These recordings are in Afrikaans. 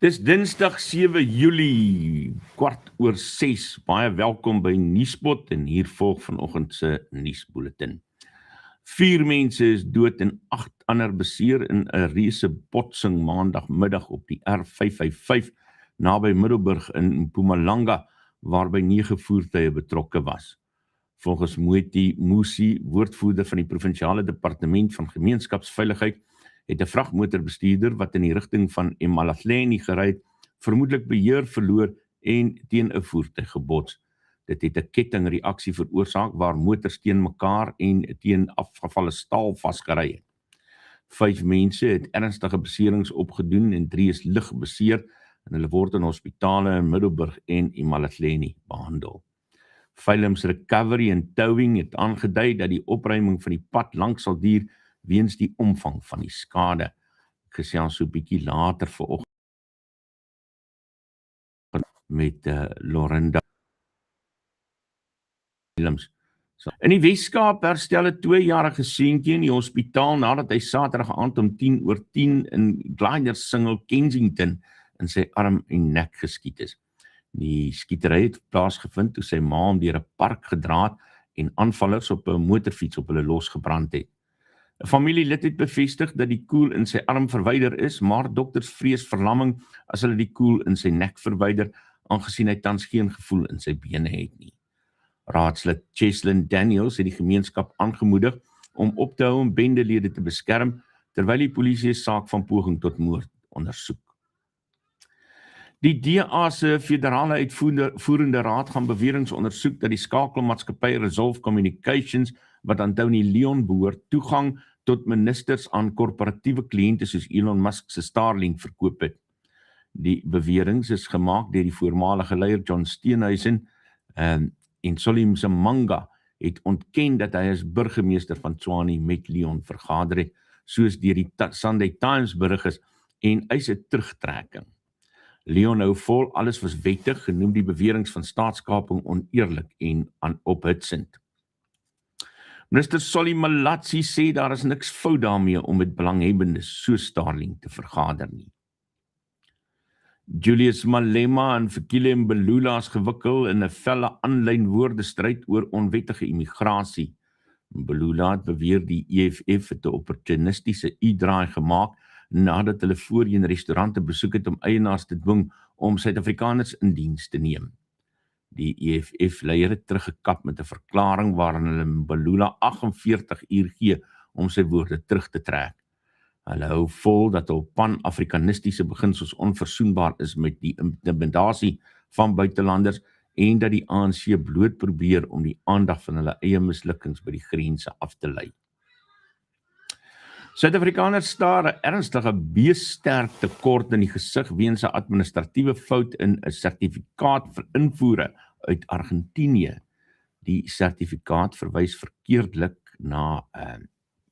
Dis Dinsdag 7 Julie, 6:15. Baie welkom by Nuuspot en hier volg vanoggend se nuusbulletin. 4 mense is dood en 8 ander beseer in 'n reuse botsing maandagmiddag op die R555 naby Middelburg in Mpumalanga, waarby 9 voertuie betrokke was. Volgens Moeti Musi, woordvoerder van die provinsiale departement van gemeenskapsveiligheid, het 'n vragmotorbestuurder wat in die rigting van Emalahleni gery het, vermoedelik beheer verloor en teen 'n voertuig gebots. Dit het 'n kettingreaksie veroorsaak waar motors teen mekaar en teen afgevalle staal vasgery het. 5 mense het ernstige beserings opgedoen en 3 is lig beseer en hulle word in hospitale in Middelburg en Emalahleni behandel. Philips Recovery and Towing het aangedui dat die opruiming van die pad lank sal duur weens die omvang van die skade. Ek gesels so 'n bietjie later vanoggend met Lorinda Philips. In die Weskaap herstel 'n 2-jarige seentjie in die hospitaal nadat hy Saterdag aand om 10:10 in Glidersingel, Kensington in sy arm en nek geskiet is. Die skietery het plaasgevind toe sy ma hom deur 'n park gedra het en aanvallers op 'n motorfiets op hulle losgebrand het. 'n Familielid het bevestig dat die koel in sy arm verwyder is, maar dokters vrees verlamming as hulle die koel in sy nek verwyder, aangesien hy tans geen gevoel in sy bene het nie. Raadslid Cheslin Daniels het die gemeenskap aangemoedig om op te hou om bendelede te beskerm, terwyl die polisie 'n saak van poging tot moord ondersoek. Die DA se federale uitvoerende raad gaan beweringe ondersoek dat die skakelmaatskappy Resolve Communications, wat aan Tony Leon behoort, toegang tot ministers aan korporatiewe kliënte soos Elon Musk se Starlink verkoop het. Die beweringe is gemaak deur die voormalige leier John Steenhuisen en Solly Msimanga het ontken dat hy as burgemeester van Tshwane met Leon vergader het, soos deur die Sunday Times berig is, en eis 'n terugtrekking. Leon hou vol alles was wettig, genoem die beweringe van staatskaping oneerlik en ophitsend. Minister Solly Malatsi sê daar is niks fout daarmee om met belanghebbendes soos Starlink te vergader nie. Julius Malema en Fikile Mbalula is gewikkel in 'n felle aanlyn woordestryd oor onwettige immigrasie. Mbalula het beweer die EFF het 'n opportunistiese u-draai gemaak nadat hulle voorheen restaurante besoek het om eienaars te dwing om Suid-Afrikaners in diens te neem. Die EFF-leier het teruggekap met 'n verklaring waarin hulle Mbalula 48 uur gee om sy woorde terug te trek. Hulle hou vol dat hul pan-afrikanistiese beginsels onverzoenbaar is met die intimidasie van buitelanders en dat die ANC bloot probeer om die aandag van hulle eie mislukkings by die grense af te lei. Suid-Afrikaners staar 'n ernstige beester tekort in die gesig weens 'n administratiewe fout in 'n sertifikaat vir invoere uit Argentinië. Die sertifikaat verwys verkeerdelik na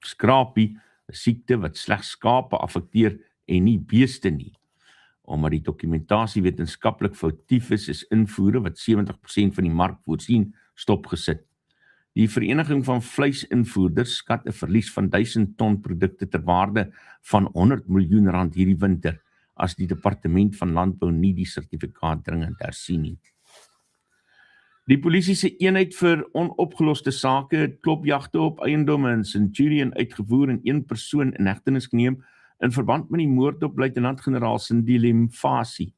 skrapie, 'n siekte wat slegs skape affekteer en nie beeste nie. Omdat die dokumentasie wetenskaplik foutief is invoere wat 70% van die mark voorsien stopgesit. Die Vereniging van Vleisinvoerders skat 'n verlies van 1000 ton produkte ter waarde van R100 miljoen hierdie winter as die Departement van Landbou nie die sertifikaat dringend hersien nie. Die polisie se eenheid vir onopgeloste sake het klopjagte op eiendomme in Centurion uitgevoer en 1 persoon in hegtenis geneem in verband met die moord op luitenant-generaal Sindile Mfasi.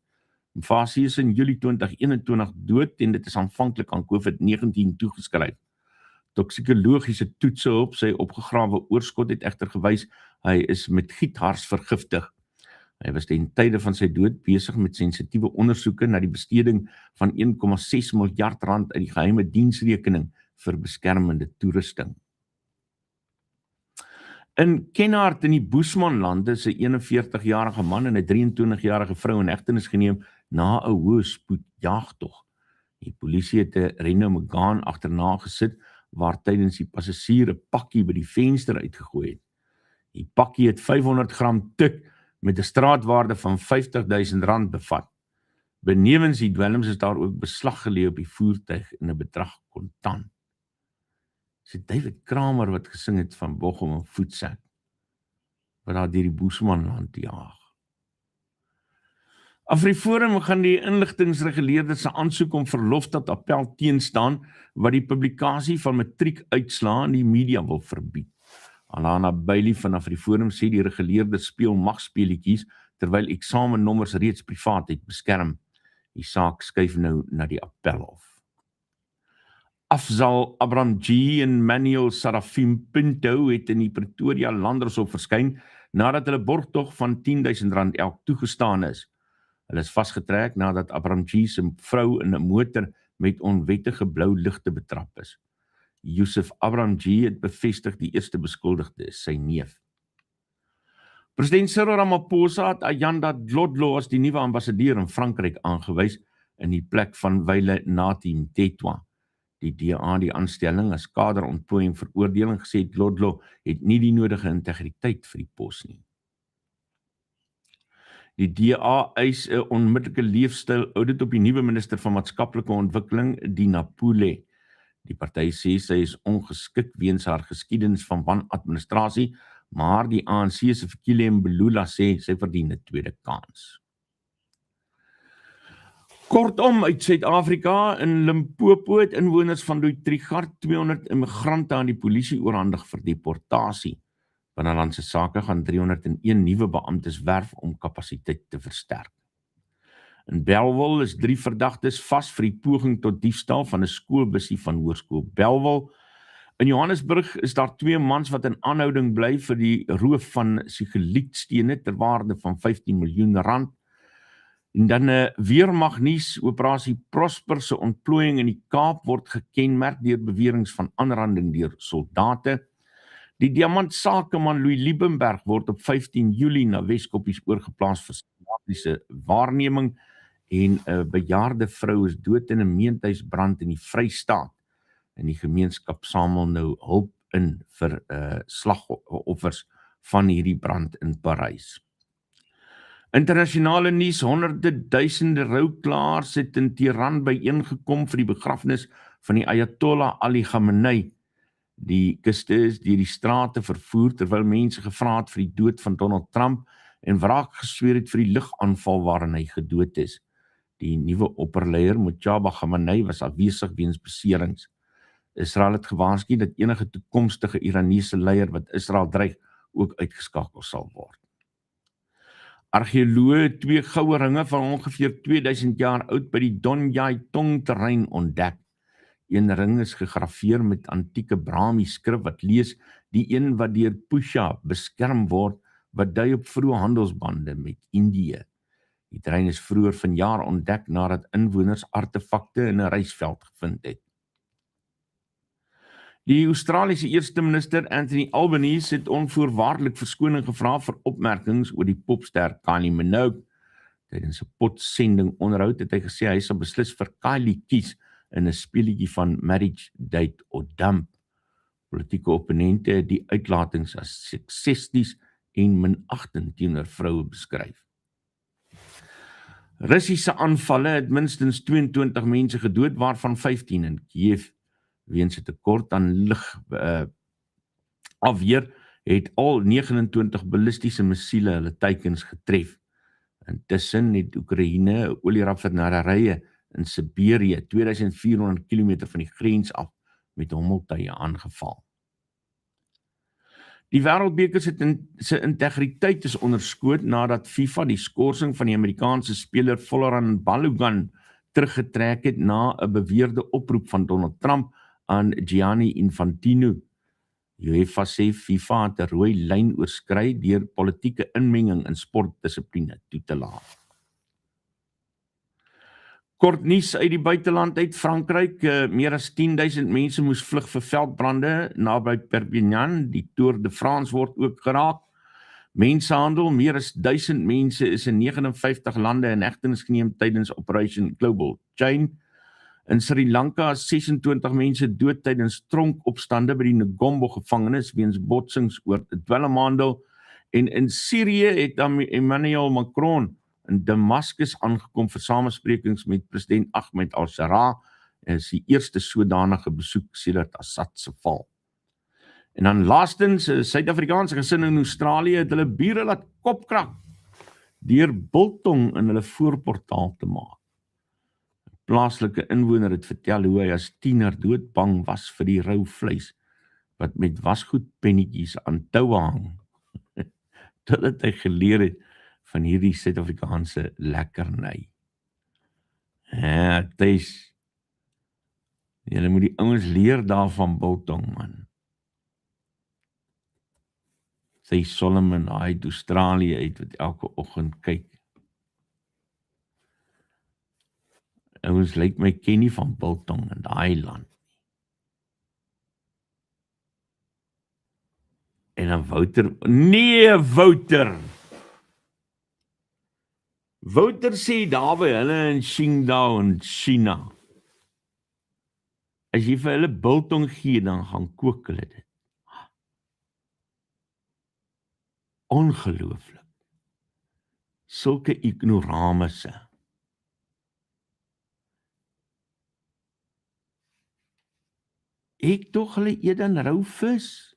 Mfasi is in Julie 2021 dood en dit is aanvanklik aan COVID-19 toegeskryf. Toksikologiese toetse op sy opgegrawe oorskot het egter gewys hy is met giethars vergiftig. Hy was ten tye van sy dood besig met sensitiewe ondersoeke na die besteding van R1,6 miljard uit die geheime diensrekening vir beskermende toerusting. In Kenhardt in die Boesmanlande is 'n 41-jarige man en 'n 23-jarige vrou in hegtenis geneem na 'n hoë spoed jaagtog. Die polisie het 'n Renault Megane agterna gesit waar tydens die passasier 'n pakkie by die venster uitgegooi het. Die pakkie het 500 gram tik met 'n straatwaarde van R50.000 bevat. Benewens die dwelms is daar ook beslag gelê op die voertuig in 'n bedrag kontant. Dis David Kramer wat gesing het van Bochum en Voetsak, wat daar deur die Boesmanland jaag. AfriForum gaan die inligtingsreguleerder se aansoek om verlof tot appel teenstaan wat die publikasie van matriekuitslae in die media wil verbied. Alana Bailey van AfriForum sê die reguleerder speel magspeletjies terwyl eksamennommers reeds privaatheid beskerm. Die saak skuif nou na die appelhof. Afzal Abramjee en Manuel Sarafim Pinto het in die Pretoria Landershof verskyn nadat hulle borgtog van R10.000 elk toegestaan is. Hulle is vasgetrek nadat Abramjee se vrou in 'n motor met onwettige blou ligte betrap is. Yusuf Abramjee het bevestig die eerste beskuldigde is sy neef. President Cyril Ramaphosa het Ayanda Dlodlo as die nuwe ambassadeur in Frankryk aangewys in die plek van Wile Nathi Mthethwa. Die DA die aanstelling as kaderontplooiing veroordeel en gesê Dlodlo het nie die nodige integriteit vir die pos nie. Die DA eis 'n onmiddellike leefstyl audit op die nuwe minister van maatskaplike ontwikkeling, Dina Pule. Die party sê sy is ongeskik weens haar geskiedenis van wanadministrasie, maar die ANC se Fikile Mbalula sê sy verdien 'n tweede kans. Kortom, uit Suid-Afrika in Limpopo het inwoners van Louis-Trichardt 200 immigrante aan die polisie oorhandig vir deportasie. Binnelandse Sake gaan 301 nuwe beamptes werf om kapasiteit te versterk. In Bellville is 3 verdagtes vas vir die poging tot diefstal van 'n skoolbussie van Hoërskool Bellville. In Johannesburg is daar 2 mans wat in aanhouding bly vir die roof van sigelietstene ter waarde van R15 miljoen. En dan 'n weermagnuus, operasie Prosper se ontplooiing in die Kaap word gekenmerk deur beweringe van aanranding deur soldate. Die diamantsakeman Louis Liebenberg word op 15 Julie na Weskoppies oorgeplaas vir psigiatriese waarneming en 'n bejaarde vrou is dood in 'n meentuisbrand in die Vrystaat. En die gemeenskap samel nou hulp in vir slagoffers van hierdie brand in Parys. Internasionale nuus, honderde duisende rouklaers het in Teheran byeengekom vir die begrafnis van die Ayatollah Ali Khamenei. Die kiste is deur die strate vervoer terwyl mense gevra het vir die dood van Donald Trump en wraak gesweer het vir die lugaanval waarin hy gedood is. Die nuwe opperleier Mojtaba Khamenei was afwesig weens beserings. Israel het gewaarsku dat enige toekomstige Iranese leier wat Israel dreig ook uitgeskakel sal word. Argeoloë het 2 goue ringe van ongeveer 2000 jaar oud by die Donyai Tong terrein ontdek. Een ring is gegrafeer met antieke Brahmi skrif wat lees die een wat deur Pusha beskerm word, wat dui op vroeë handelsbande met Indië. Die terrein is vroeër vanjaar ontdek nadat inwoners artefakte in 'n rysveld gevind het. Die Australiese eerste minister Anthony Albanese het onvoorwaardelik verskoning gevra vir opmerkings oor die popster Kylie Minogue. Tydens 'n potsending onderhoud het hy gesê hy sal beslis vir Kylie kies in 'n speletjie van Marriage, Date or Dump. Politieke opponente het die uitlatings as seksisties en minagtend teenoor vroue beskryf. Russiese aanvalle het minstens 22 mense gedood, waarvan 15 in Kiev. Weens 'n tekort aan lugafweer het al 29 ballistiese missiele hulle teikens getref. Intussen het Oekraïne 'n olieraffinaderiye in Siberië 2400 km van die grens af met hommeltuie aangeval. Die Wêreldbeker se integriteit is onderskoot nadat FIFA die skorsing van die Amerikaanse speler Folarin Balogun teruggetrek het na 'n beweerde oproep van Donald Trump aan Gianni Infantino. UEFA sê FIFA het 'n rooi lyn oorskry deur politieke inmenging in sportdissipline toe te laat. Kort nuus uit die buiteland uit Frankryk, meer as 10.000 mense moes vlug vir veldbrande naby Perpignan. Die Tour de France word ook geraak. Mensenhandel, meer as 1000 mense is in 59 lande in hegtenis geneem tydens Operation Global Chain. In Sri Lanka is 26 mense dood tydens tronkopstande by die Negombo gevangenis weens botsings oor dwelmhandel. En in Sirië het Emmanuel Macron in Damascus aangekom vir samesprekings met president Ahmed al-Sharaa. Is die eerste sodanige besoek sedert Assad se val. En dan laastens, Suid-Afrikaanse gesinne in Australië het hulle bure laat kopkrak deur biltong in hulle voorportaal te maak. Plaaslike inwoner het vertel hoe hy as tiener doodbang was vir die rou vleis wat met wasgoedpennetjies aan toue hang, totdat hy geleer het van hierdie Suid-Afrikaanse lekkerny. Ja, Thys, julle moet die ouens leer daarvan biltong, man. Sy Solomon, hy uit Australië uit, wat elke oggend kyk. Ouens lyk my ken nie van biltong in daai land. En dan Wouter, nee Wouter! Wouter sê daar by hulle in Qingdao in China, as jy vir hulle biltong gee, dan gaan kook hulle dit. Ongelooflik. Sulke ignoramisse. Ek tog hulle eet dan rou vis.